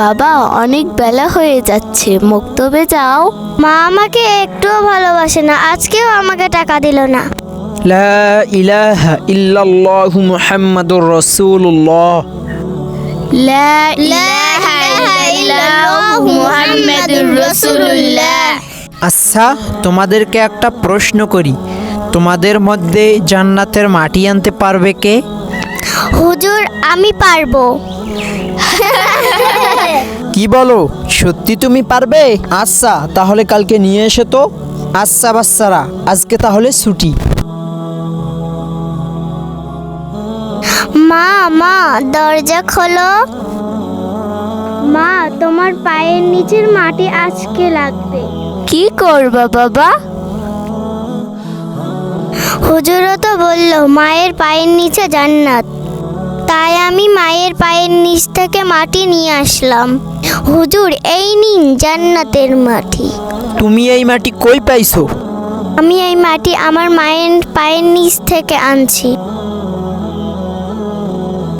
বাবা, অনেক বেলা হয়ে যাচ্ছে, মক্তবে যাও। মা আমাকে একটুও ভালোবাসে না, আজকেও আমাকে টাকা দিল না। লা ইলাহা ইল্লাল্লাহু মুহাম্মাদুর রাসূলুল্লাহ। লা ইলাহা ইল্লাল্লাহু মুহাম্মাদুর রাসূলুল্লাহ। আচ্ছা, তোমাদেরকে একটা প্রশ্ন করি, তোমাদের মধ্যে জান্নাতের মাটি আনতে পারবে কে? হুজুর, আমি পারবো। কি বলো, সত্যি তুমি পারবে? আচ্ছা, তাহলে কালকে নিয়ে এসো তো। আচ্ছা বাচ্চারা, আজকে তাহলে ছুটি। মা মা দরজা খোলো। মা, তোমার পায়ের নিচের মাটি আজকে লাগবে। কি করবা বাবা? হুজুরও তো বললো মায়ের পায়ের নিচে জান্নাত, তাই আমি মায়ের পায়ের নিচ থেকে মাটি নিয়ে আসলাম। হুজুর, এই নিন জান্নাতের মাটি। তুমি এই মাটি কই পাইছো? আমি এই মাটি আমার মায়ের পায়ের নিচ থেকে আনছি।